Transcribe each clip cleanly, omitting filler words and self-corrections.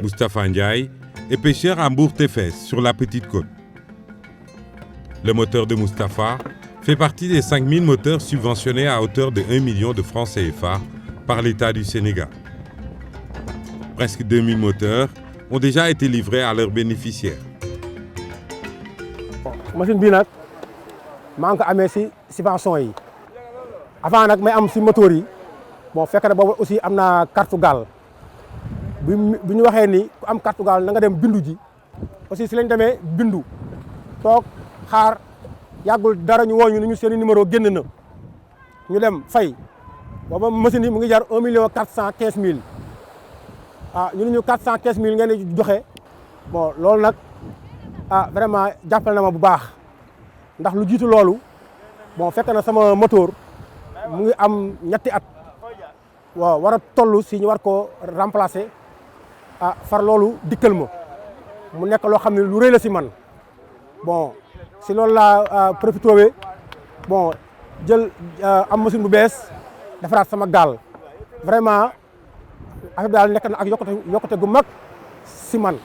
Moustapha Ndiaye est pêcheur à Mbour-Tefes, sur la Petite Côte. Le moteur de Moustapha fait partie des 5000 moteurs subventionnés à hauteur de 1 million de francs CFA par l'État du Sénégal. Presque 2000 moteurs ont déjà été livrés à leurs bénéficiaires. Machine bii nag maa ngi ko amee si subvention yi avant nag may am si moteur yi bon fekk na boobu aussi am naa carte gaal bi ñu waxee ni ku am carte gaal na nga dem bindu ji aussi si lañ demee bindu toog xaar yàggul dara ñu woo ñu ni ñu seen numéro génn na ñu dem fay booba machine yi mu ngi jar 1 415 000 ñu ne ñu 415 000 ngeen di joxe bon loolu nag vraiment jàppal na ma bu baax ndax lu jiitu loolu bon fekk na sama moteur mu ngi am ñetti at waaw war a toll si ñu war ko remplacer far loolu dikkal ma mu nekk loo xam ne lu rëy la si man bon si loolu laa profité bon jël am machine bu bees defaraat sama gaal vraiment affaire bi daal nekk na ak yokkute gu mag si man.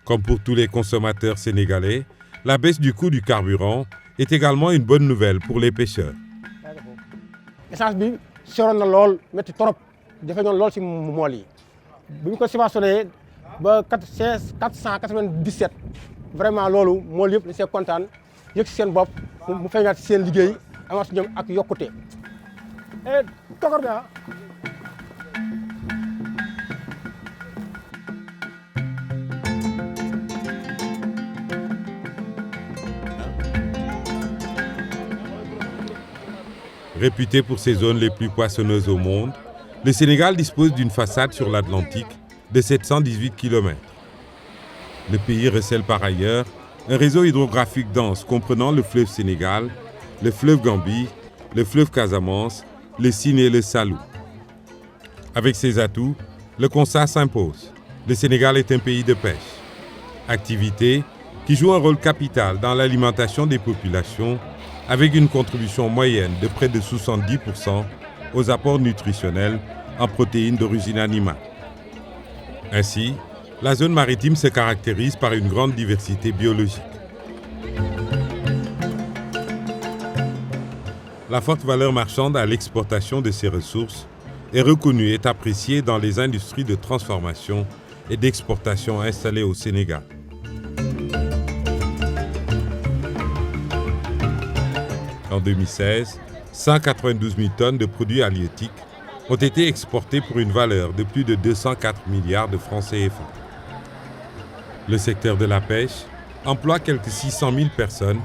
Comme pour tous les consommateurs sénégalais, la baisse du coût du carburant est également une bonne nouvelle pour les pêcheurs. Essence bi soroon na lool métti trop jafe ñoon lool si mool yi bu ñu ko subventionné ba 497 vraiment loolu mool yëpp dañ see kontaan yëg si seen bopp mu feeñaat si seen liggéey amaat si ñoom ak yokkute tokor bi Réputé pour ses zones les plus poissonneuses au monde, le Sénégal dispose d'une façade sur l'Atlantique de 718 km. Le pays recèle par ailleurs un réseau hydrographique dense comprenant le fleuve Sénégal, le fleuve Gambie, le fleuve Casamance, le Sine et le Salou. Avec ces atouts, le constat s'impose. Le Sénégal est un pays de pêche. Activité qui joue un rôle capital dans l'alimentation des populations avec une contribution moyenne de près de 70% aux apports nutritionnels en protéines d'origine animale. Ainsi, la zone maritime se caractérise par une grande diversité biologique. La forte valeur marchande à l'exportation de ces ressources est reconnue et appréciée dans les industries de transformation et d'exportation installées au Sénégal. En 2016, 192 000 tonnes de produits halieutiques ont été exportés pour une valeur de plus de 204 milliards de francs CFA. Le secteur de la pêche emploie quelques 600 000 personnes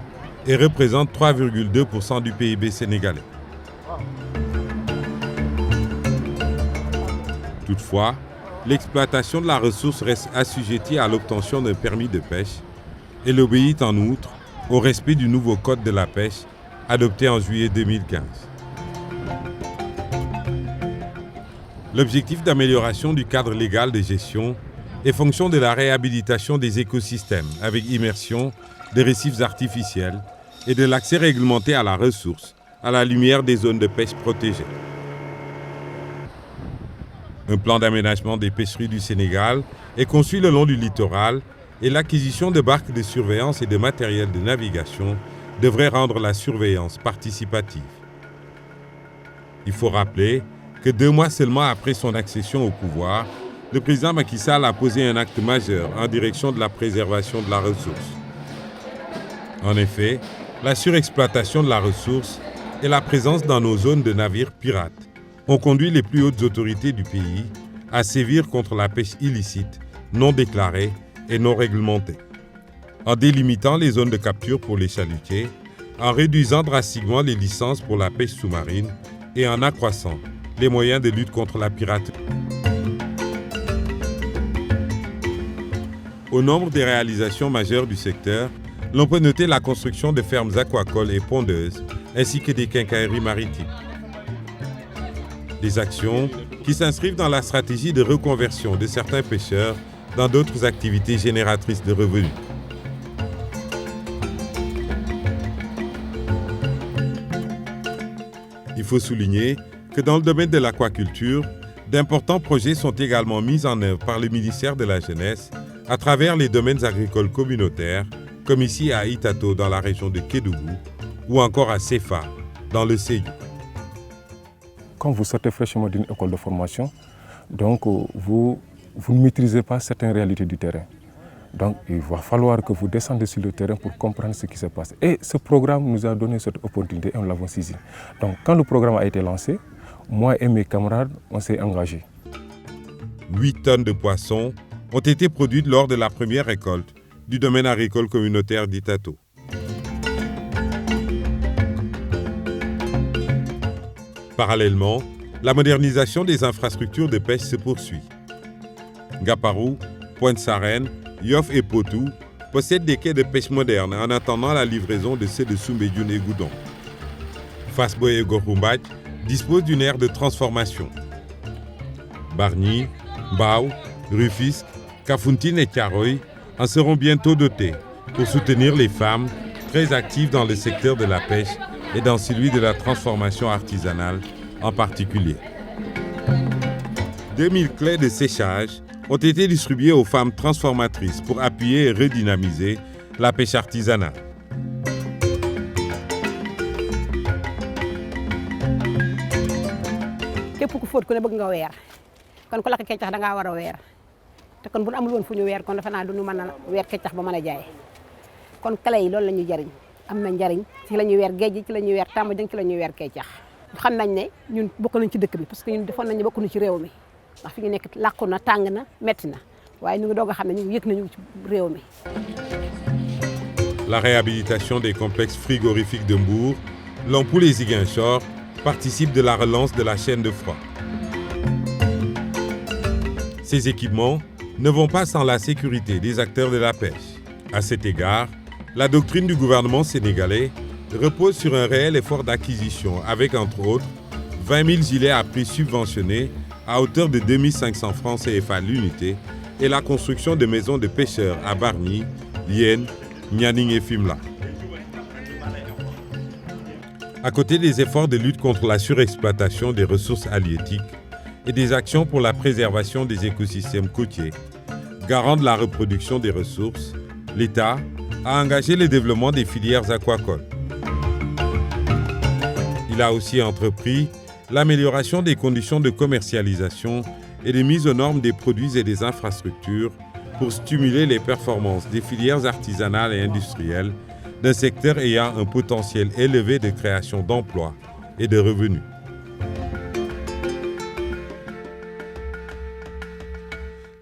et représente 3,2% du PIB sénégalais. Toutefois, l'exploitation de la ressource reste assujettie à l'obtention d'un permis de pêche et obéit en outre au respect du nouveau code de la pêche adopté en juillet 2015. L'objectif d'amélioration du cadre légal de gestion est fonction de la réhabilitation des écosystèmes avec immersion des récifs artificiels et de l'accès réglementé à la ressource à la lumière des zones de pêche protégées. Un plan d'aménagement des pêcheries du Sénégal est conçu le long du littoral et l'acquisition de barques de surveillance et de matériel de navigation devrait rendre la surveillance participative. Il faut rappeler que 2 mois seulement après son accession au pouvoir, le président Macky Sall a posé un acte majeur en direction de la préservation de la ressource. En effet, la surexploitation de la ressource et la présence dans nos zones de navires pirates ont conduit les plus hautes autorités du pays à sévir contre la pêche illicite, non déclarée et non réglementée. En délimitant les zones de capture pour les chalutiers, en réduisant drastiquement les licences pour la pêche sous-marine et en accroissant les moyens de lutte contre la piraterie. Au nombre des réalisations majeures du secteur, l'on peut noter la construction de fermes aquacoles et pondeuses, ainsi que des quincailleries maritimes. Des actions qui s'inscrivent dans la stratégie de reconversion de certains pêcheurs dans d'autres activités génératrices de revenus. Il faut souligner que dans le domaine de l'aquaculture, d'importants projets sont également mis en œuvre par le ministère de la Jeunesse à travers les domaines agricoles communautaires, comme ici à Itato dans la région de Kédougou, ou encore à Sefa dans le Séyou. Quand vous sortez fraîchement d'une école de formation, donc vous ne maîtrisez pas certaines réalités du terrain. Donc il va falloir que vous descendez sur le terrain pour comprendre ce qui se passe. Et ce programme nous a donné cette opportunité et nous l'avons saisi. Donc quand le programme a été lancé, moi et mes camarades, on s'est engagés. 8 tonnes de poissons ont été produites lors de la première récolte du domaine agricole communautaire d'Itato. Parallèlement, la modernisation des infrastructures de pêche se poursuit. Ngaparou, Pointe-Sarène, Yoff et Potou possèdent des quais de pêche modernes en attendant la livraison de ceux de Soumbédioune et Goudon. Fass-Boye et Goroumbach disposent d'une aire de transformation. Bargny, Mbao, Rufisque, Kafountine et Thiaroye en seront bientôt dotés pour soutenir les femmes très actives dans le secteur de la pêche et dans celui de la transformation artisanale en particulier. 2000 clés de séchage ont été distribuées aux femmes transformatrices pour appuyer et redynamiser la pêche artisanale. képp ku fóot ku ne bëgg nga weer kon ku lakk keccax da ngaa war a weer te kon bu nu amul woon fu ñu weer kon dafa naa du ñu mën a weer keccax ba mën a jaay kon clé yi loolu la ñuy jariñ am na njariñ ci la ñuy weer géej ci la ñuy weer tàmba jëng ci la ñuy weer keccax xam nañ ne ñun bokk nañ ci dëkk bi parce que ñun defoon nañ ne bokk nañ ci réew mi ndax fi ñu nekk làqu na tàng na metti na waaye ñu ngi doog a xam ne ñu yëg nañu ci réew mi. La réhabilitation des complexes frigorifiques de Mbour, l'Ampoule et Ziguinchor participe de la relance de la chaîne de froid. Ces équipements ne vont pas sans la sécurité des acteurs de la pêche. À cet égard, la doctrine du gouvernement sénégalais repose sur un réel effort d'acquisition avec, entre autres, 20 000 gilets à prix subventionnés à hauteur de 2500 francs CFA l'unité et la construction de maisons de pêcheurs à Bargny, Liène, Nianing et Fimela. À côté des efforts de lutte contre la surexploitation des ressources halieutiques et des actions pour la préservation des écosystèmes côtiers, garant de la reproduction des ressources, l'État a engagé le développement des filières aquacoles. Il a aussi entrepris l'amélioration des conditions de commercialisation et de mise aux normes des produits et des infrastructures pour stimuler les performances des filières artisanales et industrielles d'un secteur ayant un potentiel élevé de création d'emplois et de revenus.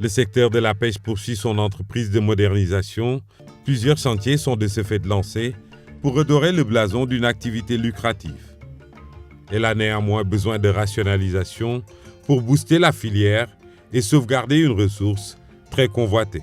Le secteur de la pêche poursuit son entreprise de modernisation. Plusieurs chantiers sont de ce fait lancés pour redorer le blason d'une activité lucrative. Elle a néanmoins besoin de rationalisation pour booster la filière et sauvegarder une ressource très convoitée.